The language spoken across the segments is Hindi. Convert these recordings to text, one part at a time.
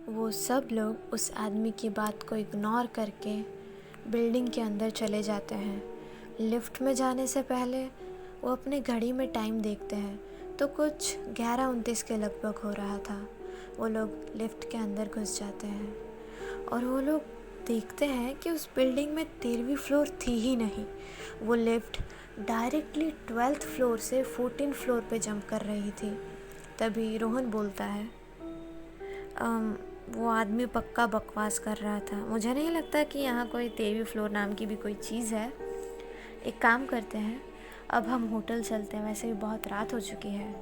वो सब लोग उस आदमी की बात को इग्नोर करके बिल्डिंग के अंदर चले जाते हैं। लिफ्ट में जाने से पहले वो अपने घड़ी में टाइम देखते हैं तो कुछ 11:29 के लगभग हो रहा था। वो लोग लिफ्ट के अंदर घुस जाते हैं और वो लोग देखते हैं कि उस बिल्डिंग में 13वीं फ्लोर थी ही नहीं। वो लिफ्ट डायरेक्टली 12th फ्लोर से 14th फ्लोर पे जंप कर रही थी। तभी रोहन बोलता है, वो आदमी पक्का बकवास कर रहा था। मुझे नहीं लगता कि यहाँ कोई 13वीं फ्लोर नाम की भी कोई चीज़ है। एक काम करते हैं, अब हम होटल चलते हैं, वैसे भी बहुत रात हो चुकी है।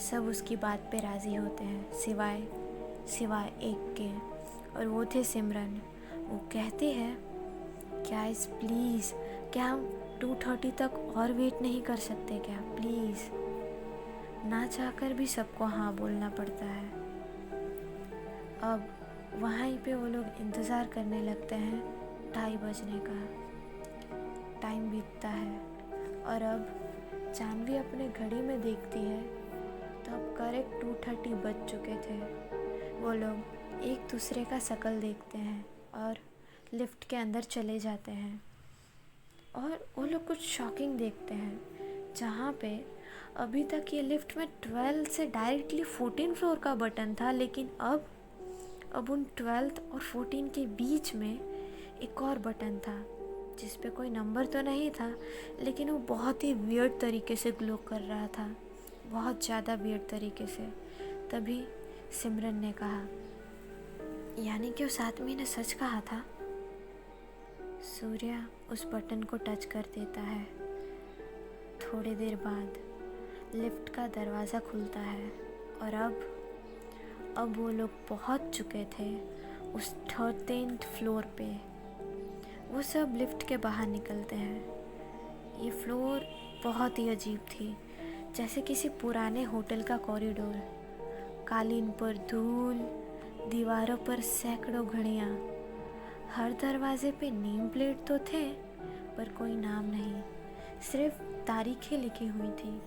सब उसकी बात पे राज़ी होते हैं सिवाय एक के, और वो थे सिमरन। वो कहती है, गाइस प्लीज़, क्या हम 2:30 तक और वेट नहीं कर सकते क्या प्लीज़। ना चाहकर भी सबको हाँ बोलना पड़ता है। अब वहीं पे वो लोग इंतज़ार करने लगते हैं 2:30 बजने का। टाइम बीतता है और अब जानवी अपने घड़ी में देखती है तो अब करेक्ट 2:30 बज चुके थे। वो लोग एक दूसरे का शक्ल देखते हैं और लिफ्ट के अंदर चले जाते हैं। और वो लोग कुछ शॉकिंग देखते हैं, जहाँ पे अभी तक ये लिफ्ट में 12 से डायरेक्टली 14 फ्लोर का बटन था, लेकिन अब उन 12 और 14 के बीच में एक और बटन था जिस पे कोई नंबर तो नहीं था, लेकिन वो बहुत ही वियर्ड तरीके से ग्लो कर रहा था, बहुत ज़्यादा वियर्ड तरीके से। तभी सिमरन ने कहा, यानी कि उस आदमी ने सच कहा था। सूर्या उस बटन को टच कर देता है। थोड़ी देर बाद लिफ्ट का दरवाज़ा खुलता है और अब वो लोग पहुंच चुके थे उस 13th फ्लोर पे। वो सब लिफ्ट के बाहर निकलते हैं। ये फ्लोर बहुत ही अजीब थी, जैसे किसी पुराने होटल का कॉरिडोर। कालीन पर धूल, दीवारों पर सैकड़ों घड़ियाँ। हर दरवाजे पे नेम प्लेट तो थे पर कोई नाम नहीं, सिर्फ तारीखें लिखी हुई थी।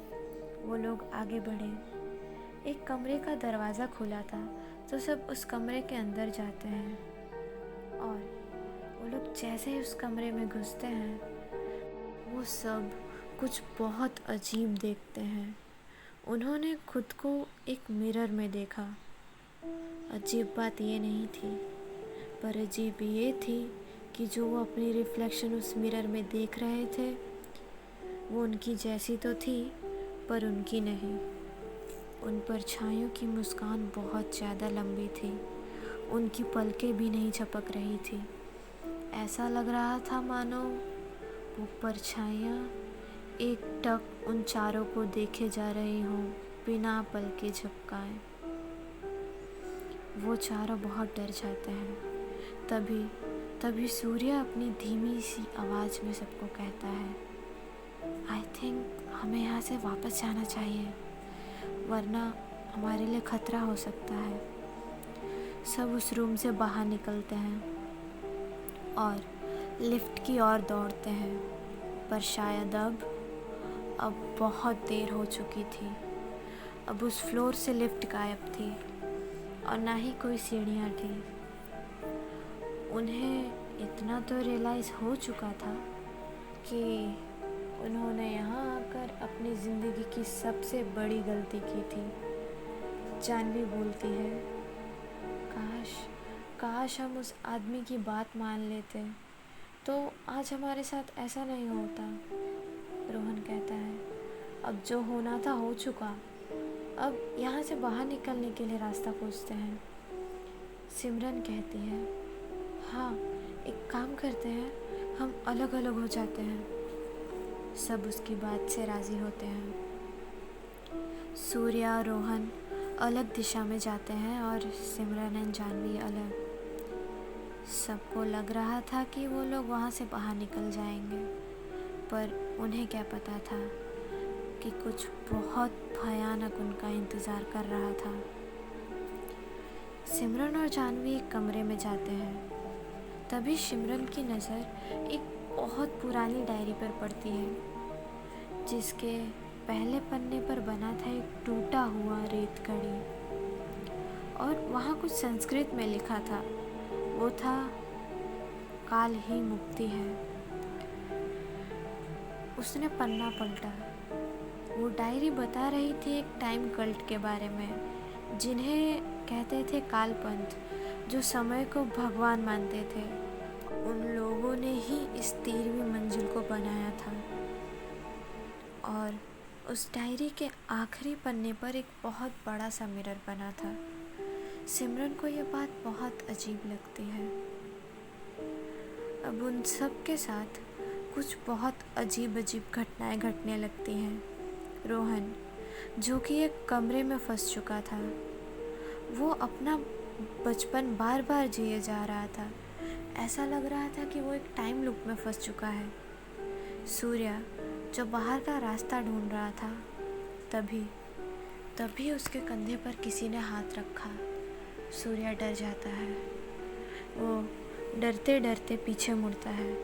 वो लोग आगे बढ़े। एक कमरे का दरवाज़ा खुला था तो सब उस कमरे के अंदर जाते हैं और वो लोग जैसे ही उस कमरे में घुसते हैं वो सब कुछ बहुत अजीब देखते हैं। उन्होंने खुद को एक मिरर में देखा। अजीब बात ये नहीं थी, पर अजीब ये थी कि जो वो अपनी रिफ्लेक्शन उस मिरर में देख रहे थे वो उनकी जैसी तो थी पर उनकी नहीं। उन परछाइयों की मुस्कान बहुत ज़्यादा लंबी थी, उनकी पलकें भी नहीं झपक रही थी। ऐसा लग रहा था मानो वो परछाइयाँ एक टक उन चारों को देखे जा रही हों बिना पलके झपकाए। वो चारों बहुत डर जाते हैं। तभी सूर्या अपनी धीमी सी आवाज़ में सबको कहता है, आई थिंक हमें यहाँ से वापस जाना चाहिए, वरना हमारे लिए खतरा हो सकता है। सब उस रूम से बाहर निकलते हैं और लिफ्ट की ओर दौड़ते हैं, पर शायद अब बहुत देर हो चुकी थी। अब उस फ्लोर से लिफ्ट गायब थी और ना ही कोई सीढ़ियाँ थी। उन्हें इतना तो रियलाइज़ हो चुका था कि उन्होंने यहाँ आकर अपनी ज़िंदगी की सबसे बड़ी गलती की थी। जानवी बोलती है, काश हम उस आदमी की बात मान लेते तो आज हमारे साथ ऐसा नहीं होता। रोहन कहता है, अब जो होना था हो चुका, अब यहाँ से बाहर निकलने के लिए रास्ता खोजते हैं। सिमरन कहती है, हाँ एक काम करते हैं, हम अलग अलग हो जाते हैं। सब उसकी बात से राज़ी होते हैं। सूर्या और रोहन अलग दिशा में जाते हैं और सिमरन और जानवी अलग। सबको लग रहा था कि वो लोग वहाँ से बाहर निकल जाएंगे, पर उन्हें क्या पता था कि कुछ बहुत भयानक उनका इंतज़ार कर रहा था। सिमरन और जानवी एक कमरे में जाते हैं। तभी सिमरन की नज़र एक बहुत पुरानी डायरी पर पड़ती है, जिसके पहले पन्ने पर बना था एक टूटा हुआ रेत कड़ी। और वहाँ कुछ संस्कृत में लिखा था। वो था काल ही मुक्ति है। उसने पन्ना पलटा। वो डायरी बता रही थी एक टाइम कल्ट के बारे में, जिन्हें कहते थे कालपंथ, जो समय को भगवान मानते थे। उन लोगों ने ही इस 13वीं मंजिल को बनाया था। और उस डायरी के आखिरी पन्ने पर एक बहुत बड़ा सा मिरर बना था। सिमरन को ये बात बहुत अजीब लगती है। अब उन सब के साथ कुछ बहुत अजीब अजीब घटनाएं घटने लगती हैं। रोहन, जो कि एक कमरे में फंस चुका था, वो अपना बचपन बार बार जिए जा रहा था। ऐसा लग रहा था कि वो एक टाइम लूप में फंस चुका है। सूर्या, जो बाहर का रास्ता ढूंढ रहा था, तभी उसके कंधे पर किसी ने हाथ रखा। सूर्या डर जाता है। वो डरते डरते पीछे मुड़ता है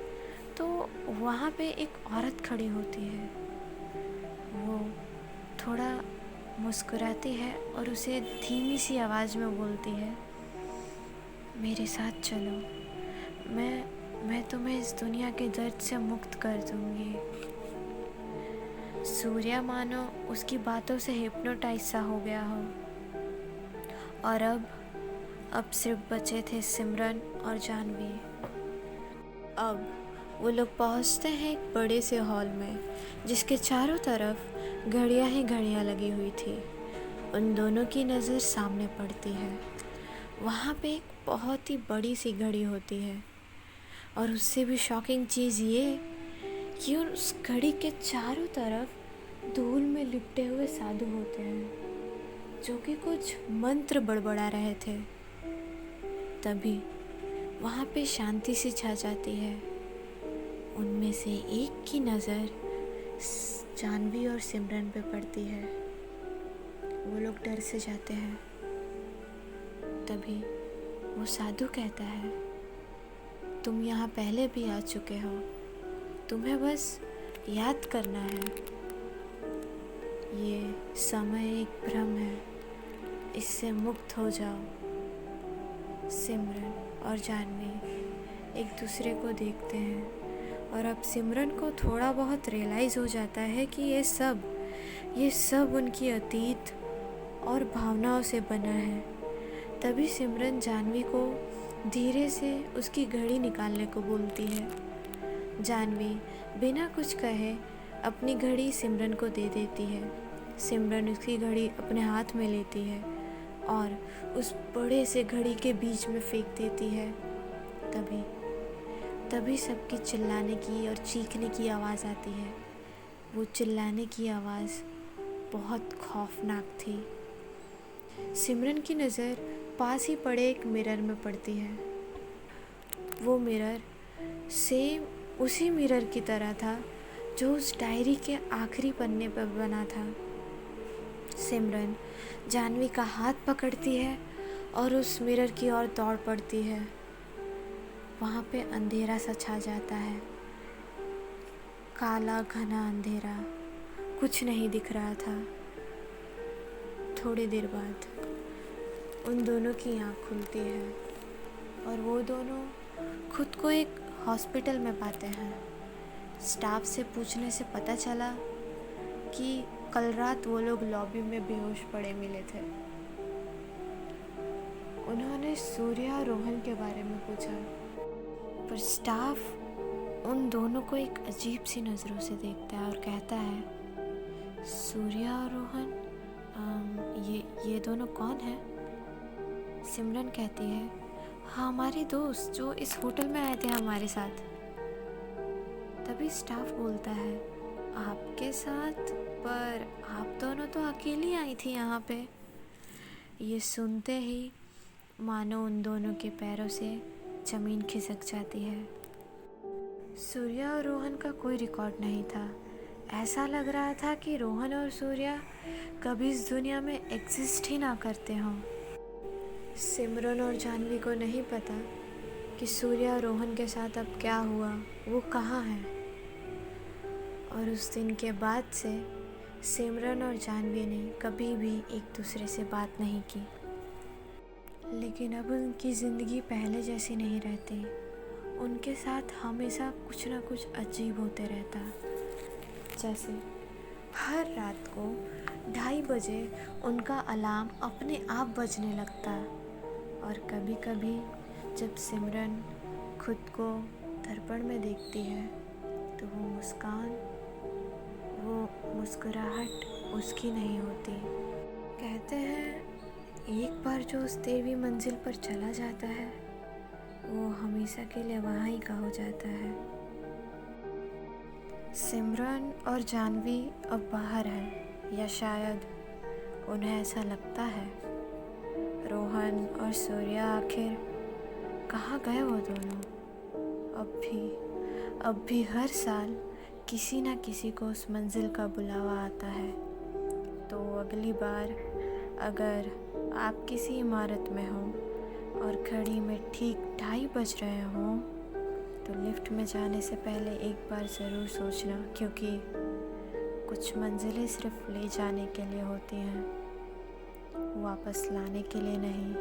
तो वहाँ पे एक औरत खड़ी होती है। वो थोड़ा मुस्कुराती है और उसे धीमी सी आवाज़ में बोलती है, मेरे साथ चलो, मैं तुम्हें इस दुनिया के दर्द से मुक्त कर दूंगी। सूर्या मानो उसकी बातों से हिप्नोटाइज सा हो गया हो। और अब सिर्फ बचे थे सिमरन और जानवी। अब वो लोग पहुंचते हैं एक बड़े से हॉल में, जिसके चारों तरफ घड़ियां ही घड़ियां लगी हुई थी। उन दोनों की नज़र सामने पड़ती है। वहाँ पे एक बहुत ही बड़ी सी घड़ी होती है, और उससे भी शॉकिंग चीज़ ये कि उस घड़ी के चारों तरफ धूल में लिपटे हुए साधु होते हैं, जो कि कुछ मंत्र बड़बड़ा रहे थे। तभी वहाँ पे शांति सी छा जाती है। उनमें से एक की नज़र जानवी और सिमरन पे पड़ती है। वो लोग डर से जाते हैं। तभी वो साधु कहता है, तुम यहाँ पहले भी आ चुके हो, तुम्हें बस याद करना है। ये समय एक भ्रम है, इससे मुक्त हो जाओ। सिमरन और जानवी एक दूसरे को देखते हैं, और अब सिमरन को थोड़ा बहुत रियलाइज़ हो जाता है कि ये सब उनकी अतीत और भावनाओं से बना है। तभी सिमरन जानवी को धीरे से उसकी घड़ी निकालने को बोलती है। जानवी बिना कुछ कहे अपनी घड़ी सिमरन को दे देती है। सिमरन उसकी घड़ी अपने हाथ में लेती है और उस बड़े से घड़ी के बीच में फेंक देती है। तभी सबकी चिल्लाने की और चीखने की आवाज़ आती है। वो चिल्लाने की आवाज़ बहुत खौफनाक थी। सिमरन की नज़र पास ही पड़े एक मिरर में पड़ती है। वो मिरर सेम उसी मिरर की तरह था जो उस डायरी के आखिरी पन्ने पर बना था। सिमरन जानवी का हाथ पकड़ती है और उस मिरर की ओर दौड़ पड़ती है। वहाँ पे अंधेरा सा छा जाता है, काला घना अंधेरा, कुछ नहीं दिख रहा था। थोड़ी देर बाद उन दोनों की आँख खुलती है और वो दोनों खुद को एक हॉस्पिटल में पाते हैं। स्टाफ से पूछने से पता चला कि कल रात वो लोग लॉबी में बेहोश पड़े मिले थे। उन्होंने सूर्या और रोहन के बारे में पूछा, पर स्टाफ उन दोनों को एक अजीब सी नज़रों से देखता है और कहता है, सूर्या और रोहन, ये दोनों कौन हैं? सिमरन कहती है, हाँ, हमारे दोस्त जो इस होटल में आए थे हमारे साथ। तभी स्टाफ बोलता है, आपके साथ? पर आप दोनों तो अकेली आई थी यहाँ पे। ये सुनते ही मानो उन दोनों के पैरों से ज़मीन खिसक जाती है। सूर्या और रोहन का कोई रिकॉर्ड नहीं था। ऐसा लग रहा था कि रोहन और सूर्या कभी इस दुनिया में एग्जिस्ट ही ना करते हों। सिमरन और जानवी को नहीं पता कि सूर्या और रोहन के साथ अब क्या हुआ, वो कहाँ है। और उस दिन के बाद से सिमरन और जानवी ने कभी भी एक दूसरे से बात नहीं की। लेकिन अब उनकी ज़िंदगी पहले जैसी नहीं रहती। उनके साथ हमेशा कुछ ना कुछ अजीब होते रहता। जैसे हर रात को 2:30 बजे उनका अलार्म अपने आप बजने लगता। और कभी कभी जब सिमरन खुद को दर्पण में देखती है तो वो मुस्कुराहट उसकी नहीं होती। कहते हैं एक बार जो उस 13वीं मंजिल पर चला जाता है वो हमेशा के लिए वहाँ ही का हो जाता है। सिमरन और जानवी अब बाहर है, या शायद उन्हें ऐसा लगता है। रोहन और सूर्या आखिर कहाँ गए वो दोनों? अब भी हर साल किसी ना किसी को उस मंजिल का बुलावा आता है। तो अगली बार अगर आप किसी इमारत में हो और घड़ी में ठीक 2:30 बज रहे हों तो लिफ्ट में जाने से पहले एक बार ज़रूर सोचना, क्योंकि कुछ मंजिलें सिर्फ ले जाने के लिए होती हैं, वापस लाने के लिए नहीं।